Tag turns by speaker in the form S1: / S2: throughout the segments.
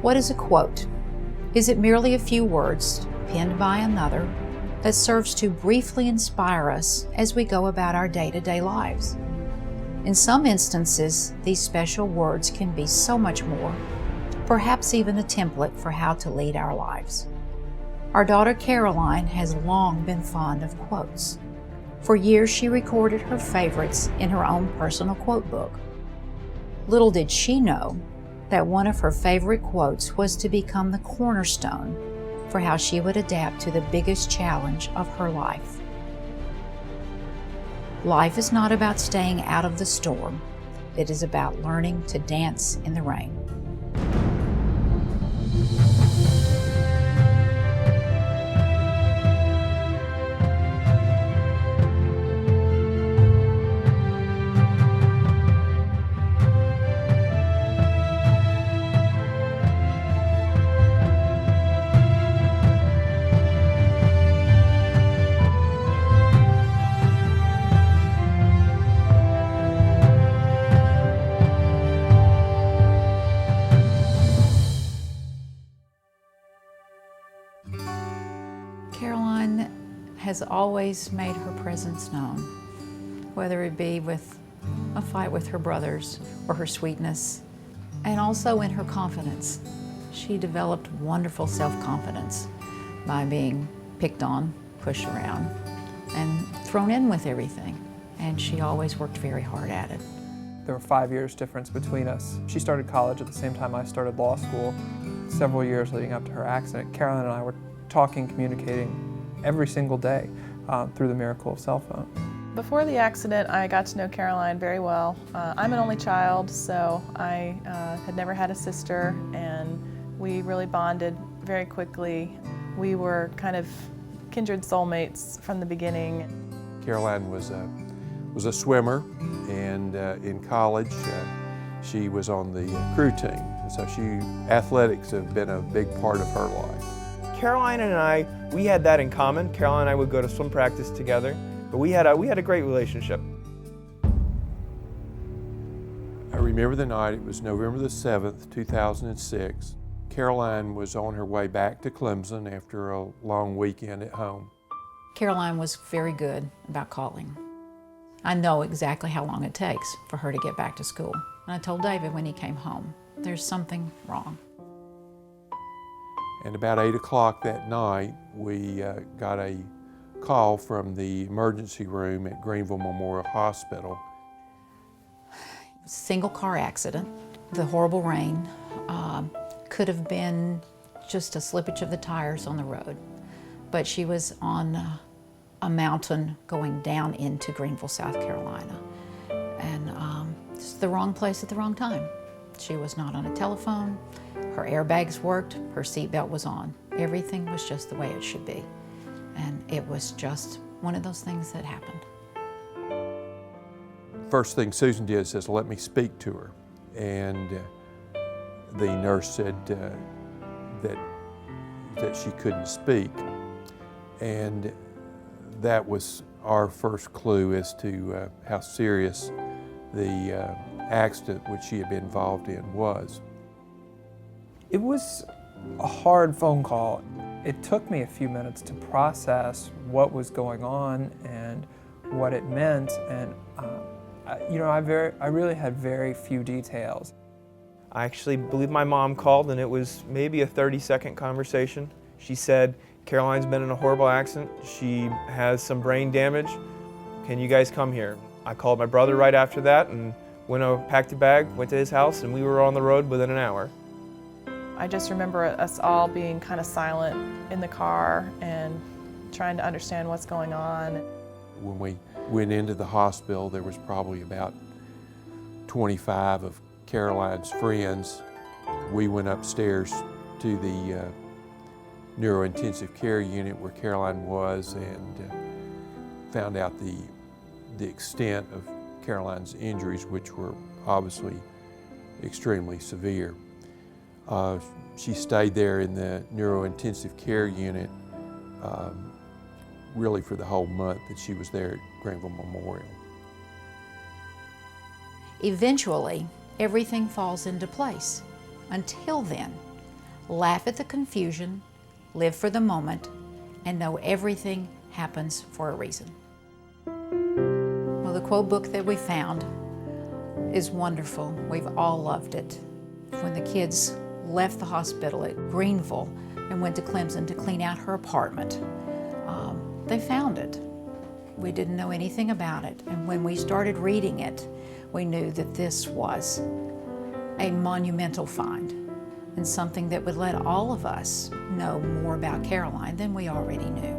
S1: What is a quote? Is it merely a few words penned by another that serves to briefly inspire us as we go about our day-to-day lives? In some instances, these special words can be so much more, perhaps even a template for how to lead our lives. Our daughter Caroline has long been fond of quotes. For years, she recorded her favorites in her own personal quote book. Little did she know that one of her favorite quotes was to become the cornerstone for how she would adapt to the biggest challenge of her life. Life is not about staying out of the storm. It is about learning to dance in the rain. Caroline has always made her presence known, whether it be with a fight with her brothers or her sweetness, and also in her confidence. She developed wonderful self-confidence by being picked on, pushed around, and thrown in with everything, and she always worked very hard at it.
S2: There were 5 years difference between us. She started college at the same time I started law school. Several years leading up to her accident, Caroline and I were talking, communicating every single day through the miracle of cell phone.
S3: Before the accident, I got to know Caroline very well. I'm an only child, so I had never had a sister, and we really bonded very quickly. We were kind of kindred soulmates from the beginning.
S4: Caroline was a swimmer, and in college she was on the crew team. So athletics have been a big part of her life.
S5: Caroline and I, we had that in common. Caroline and I would go to swim practice together, but we had a great relationship.
S4: I remember the night, it was November the 7th, 2006. Caroline was on her way back to Clemson after a long weekend at home.
S1: Caroline was very good about calling. I know exactly how long it takes for her to get back to school. And I told David when he came home, there's something wrong.
S4: And about 8 o'clock that night, we got a call from the emergency room at Greenville Memorial Hospital.
S1: Single car accident. The horrible rain could have been just a slippage of the tires on the road. But she was on a mountain going down into Greenville, South Carolina. And just the wrong place at the wrong time. She was not on a telephone. Her airbags worked, her seatbelt was on. Everything was just the way it should be. And it was just one of those things that happened.
S4: First thing Susan did says, "Let me speak to her." And the nurse said that she couldn't speak. And that was our first clue as to how serious the accident which she had been involved in was.
S2: It was a hard phone call. It took me a few minutes to process what was going on and what it meant, and I really had very few details.
S5: I actually believe my mom called, and it was maybe a 30-second conversation. She said, "Caroline's been in a horrible accident. She has some brain damage. Can you guys come here?" I called my brother right after that and packed a bag, went to his house, and we were on the road within an hour.
S3: I just remember us all being kind of silent in the car and trying to understand what's going on.
S4: When we went into the hospital, there was probably about 25 of Caroline's friends. We went upstairs to the neurointensive care unit where Caroline was and found out the extent of Caroline's injuries, which were obviously extremely severe. She stayed there in the neurointensive care unit really for the whole month that she was there at Greenville Memorial.
S1: Eventually, everything falls into place. Until then, laugh at the confusion, live for the moment, and know everything happens for a reason. Well, the quote book that we found is wonderful. We've all loved it. When the kids left the hospital at Greenville and went to Clemson to clean out her apartment, they found it. We didn't know anything about it, and when we started reading it, we knew that this was a monumental find and something that would let all of us know more about Caroline than we already knew.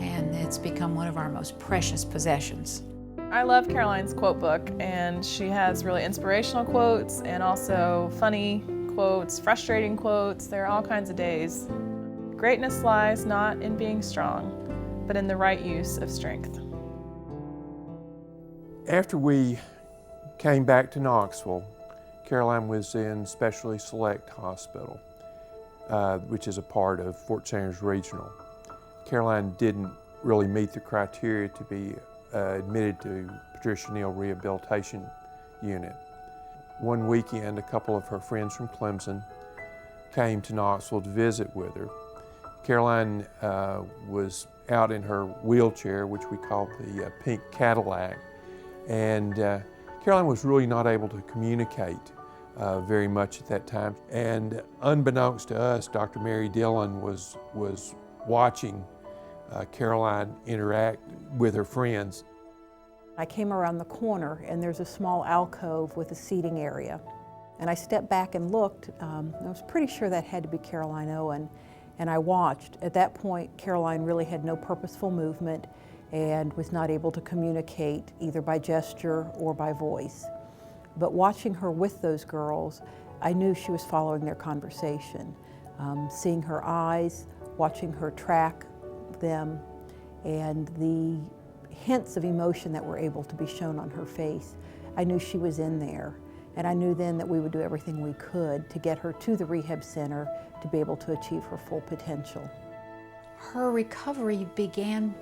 S1: And it's become one of our most precious possessions.
S3: I love Caroline's quote book, and she has really inspirational quotes and also funny quotes, frustrating quotes. There are all kinds of days. Greatness lies not in being strong, but in the right use of strength.
S4: After we came back to Knoxville, Caroline was in Specialty Select Hospital, which is a part of Fort Sanders Regional. Caroline didn't really meet the criteria to be admitted to Patricia Neal Rehabilitation Unit. One weekend, a couple of her friends from Clemson came to Knoxville to visit with her. Caroline was out in her wheelchair, which we called the pink Cadillac, and Caroline was really not able to communicate very much at that time. And unbeknownst to us, Dr. Mary Dillon was watching Caroline interact with her friends.
S6: I came around the corner and there's a small alcove with a seating area. And I stepped back and looked. I was pretty sure that had to be Caroline Owen. And I watched. At that point, Caroline really had no purposeful movement and was not able to communicate either by gesture or by voice. But watching her with those girls, I knew she was following their conversation. Seeing her eyes, watching her track them, and the hints of emotion that were able to be shown on her face, I knew she was in there. And I knew then that we would do everything we could to get her to the rehab center to be able to achieve her full potential.
S1: Her recovery began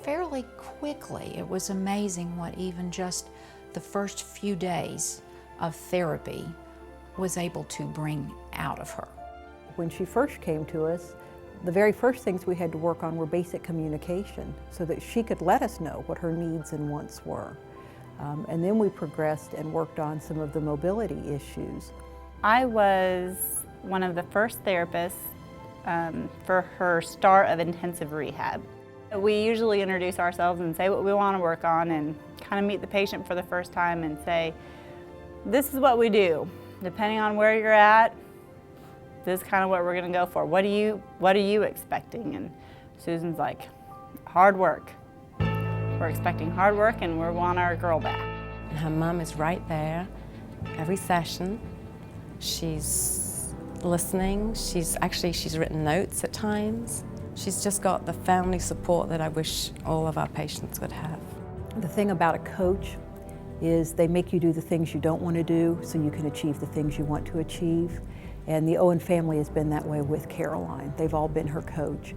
S1: fairly quickly. It was amazing what even just the first few days of therapy was able to bring out of her.
S6: When she first came to us, the very first things we had to work on were basic communication so that she could let us know what her needs and wants were. And then we progressed and worked on some of the mobility issues.
S7: I was one of the first therapists for her start of intensive rehab. We usually introduce ourselves and say what we want to work on and kind of meet the patient for the first time and say, this is what we do. Depending on where you're at, this is kind of what we're going to go for. What are you expecting? And Susan's like, hard work. We're expecting hard work and we want our girl back.
S8: And her mum is right there every session. She's listening. She's written notes at times. She's just got the family support that I wish all of our patients would have.
S6: The thing about a coach is they make you do the things you don't want to do so you can achieve the things you want to achieve. And the Owen family has been that way with Caroline. They've all been her coach.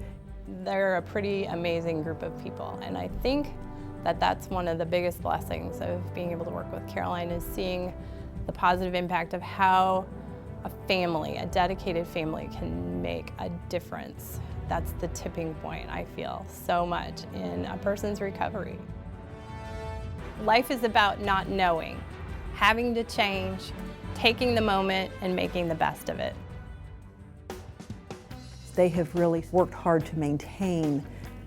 S9: They're a pretty amazing group of people, and I think that that's one of the biggest blessings of being able to work with Caroline is seeing the positive impact of how a family, a dedicated family, can make a difference. That's the tipping point, I feel, so much in a person's recovery. Life is about not knowing, having to change, taking the moment and making the best of it.
S6: They have really worked hard to maintain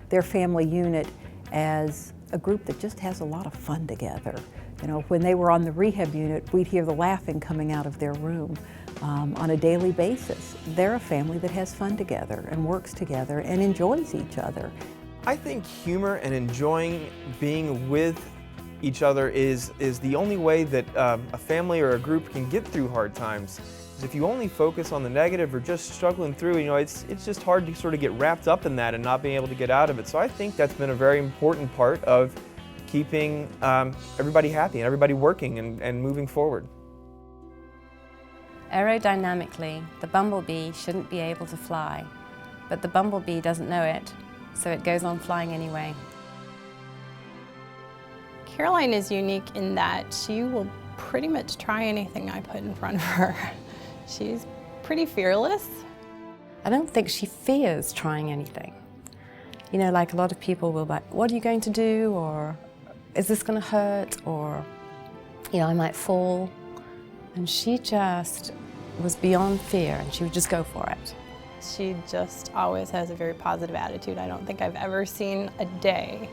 S6: their family unit as a group that just has a lot of fun together. You know, when they were on the rehab unit, we'd hear the laughing coming out of their room on a daily basis. They're a family that has fun together and works together and enjoys each other.
S5: I think humor and enjoying being with each other is the only way that a family or a group can get through hard times. If you only focus on the negative or just struggling through, you know, it's just hard to sort of get wrapped up in that and not being able to get out of it. So I think that's been a very important part of keeping everybody happy and everybody working and moving forward.
S8: Aerodynamically, the bumblebee shouldn't be able to fly, but the bumblebee doesn't know it, so it goes on flying anyway.
S9: Caroline is unique in that she will pretty much try anything I put in front of her. She's pretty fearless,
S8: I don't think she fears trying anything. You know, like a lot of people will be like, what are you going to do? Or is this going to hurt? Or, you know, I might fall. And she just was beyond fear, and she would just go for it.
S9: She just always has a very positive attitude. I don't think I've ever seen a day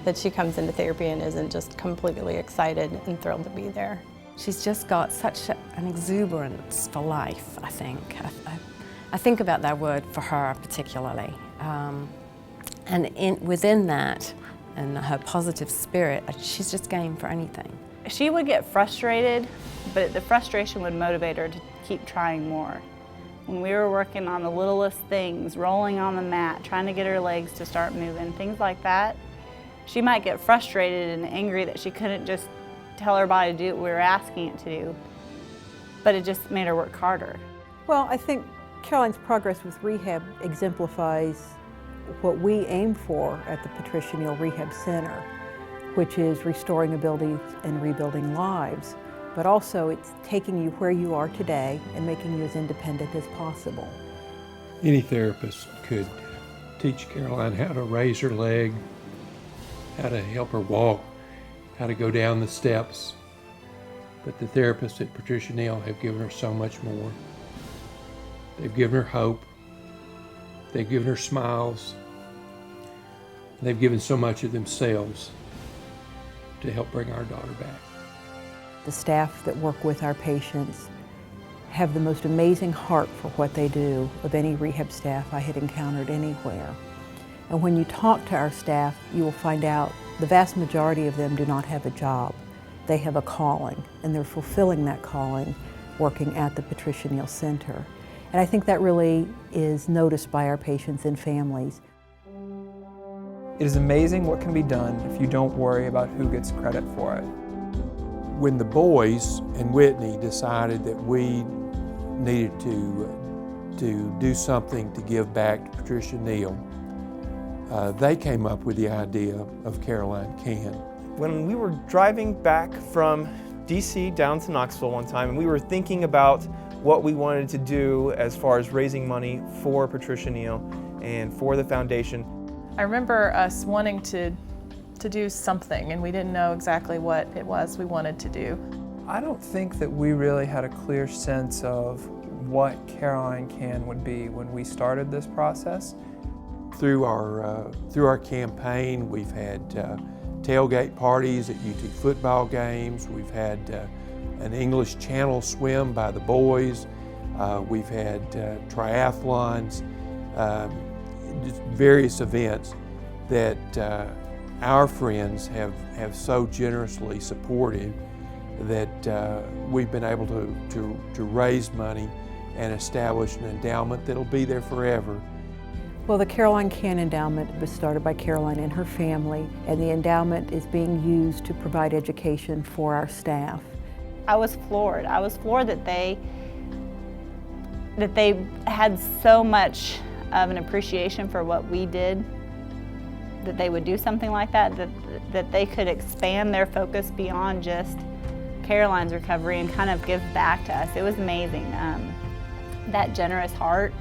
S9: that she comes into therapy and isn't just completely excited and thrilled to be there.
S8: She's just got such an exuberance for life, I think. I think about that word for her particularly. And within that, and her positive spirit, she's just game for anything.
S7: She would get frustrated, but the frustration would motivate her to keep trying more. When we were working on the littlest things, rolling on the mat, trying to get her legs to start moving, things like that, she might get frustrated and angry that she couldn't just tell her body to do what we were asking it to do, but it just made her work harder.
S6: Well, I think Caroline's progress with rehab exemplifies what we aim for at the Patricia Neal Rehab Center, which is restoring abilities and rebuilding lives. But also it's taking you where you are today and making you as independent as possible.
S4: Any therapist could teach Caroline how to raise her leg, how to help her walk, how to go down the steps. But the therapists at Patricia Neal have given her so much more. They've given her hope. They've given her smiles. They've given so much of themselves to help bring our daughter back.
S6: The staff that work with our patients have the most amazing heart for what they do of any rehab staff I had encountered anywhere. And when you talk to our staff, you will find out the vast majority of them do not have a job. They have a calling, and they're fulfilling that calling working at the Patricia Neal Center. And I think that really is noticed by our patients and families.
S2: It is amazing what can be done if you don't worry about who gets credit for it.
S4: When the boys and Whitney decided that we needed to do something to give back to Patricia Neal, they came up with the idea of Caroline Can.
S5: When we were driving back from DC down to Knoxville one time, and we were thinking about what we wanted to do as far as raising money for Patricia Neal and for the foundation.
S3: I remember us wanting to do something, and we didn't know exactly what it was we wanted to do.
S2: I don't think that we really had a clear sense of what Caroline Can would be when we started this process.
S4: Through our campaign, we've had tailgate parties at UT football games. We've had an English Channel swim by the boys. We've had triathlons, just various events that our friends have so generously supported that we've been able to raise money and establish an endowment that'll be there forever.
S6: Well, the Caroline Can Endowment was started by Caroline and her family, and the endowment is being used to provide education for our staff.
S7: I was floored. I was floored that they had so much of an appreciation for what we did, that they would do something like that, that they could expand their focus beyond just Caroline's recovery and kind of give back to us. It was amazing. That generous heart,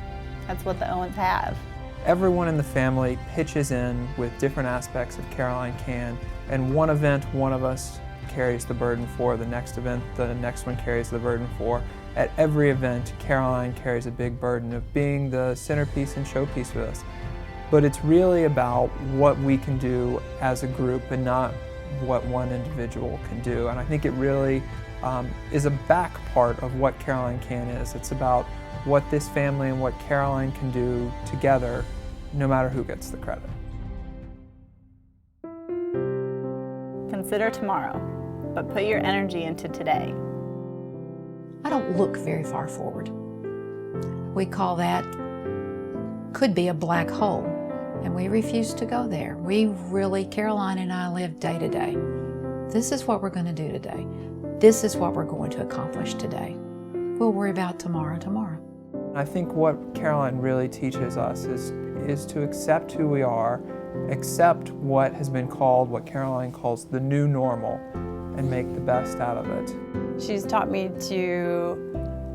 S7: that's what the Owens have.
S2: Everyone in the family pitches in with different aspects of Caroline Can, and one event one of us carries the burden for, the next event the next one carries the burden for. At every event, Caroline carries a big burden of being the centerpiece and showpiece with us. But it's really about what we can do as a group and not what one individual can do. And I think it really is a back part of what Caroline Can is. It's about what this family and what Caroline can do together, no matter who gets the credit.
S7: Consider tomorrow, but put your energy into today.
S1: I don't look very far forward. We call that, could be a black hole, and we refuse to go there. We really, Caroline and I, live day to day. This is what we're going to do today. This is what we're going to accomplish today. We'll worry about tomorrow.
S2: I think what Caroline really teaches us is to accept who we are, accept what has been called, what Caroline calls the new normal, and make the best out of it.
S9: She's taught me to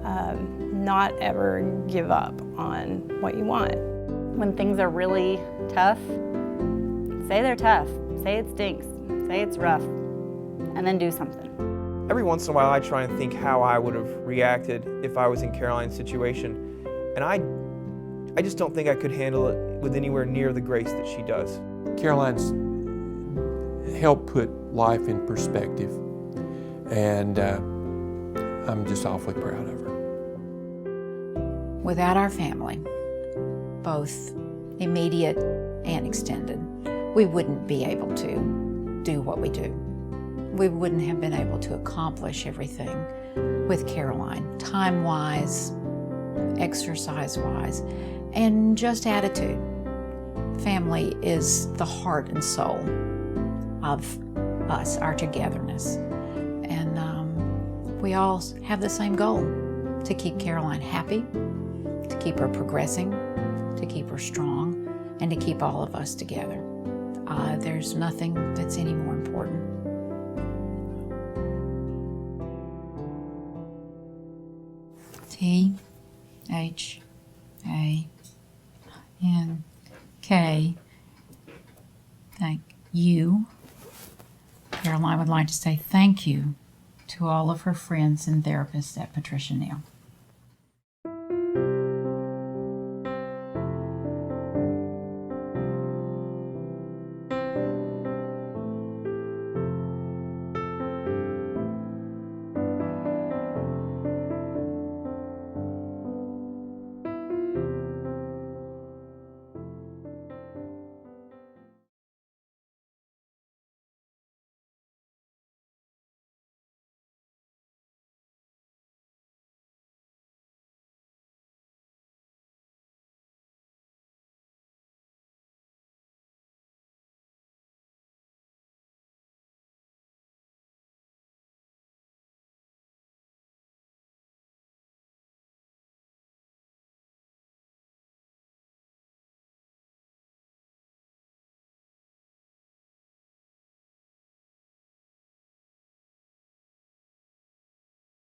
S9: not ever give up on what you want.
S7: When things are really tough, say they're tough, say it stinks, say it's rough, and then do something.
S5: Every once in a while I try and think how I would have reacted if I was in Caroline's situation, and I just don't think I could handle it with anywhere near the grace that she does.
S4: Caroline's helped put life in perspective, and I'm just awfully proud of her.
S1: Without our family, both immediate and extended, we wouldn't be able to do what we do. We wouldn't have been able to accomplish everything with Caroline, time-wise, exercise-wise, and just attitude. Family is the heart and soul of us, our togetherness. And we all have the same goal, to keep Caroline happy, to keep her progressing, to keep her strong, and to keep all of us together. There's nothing that's any more important. THANK. Thank you. Caroline would like to say thank you to all of her friends and therapists at Patricia Neal.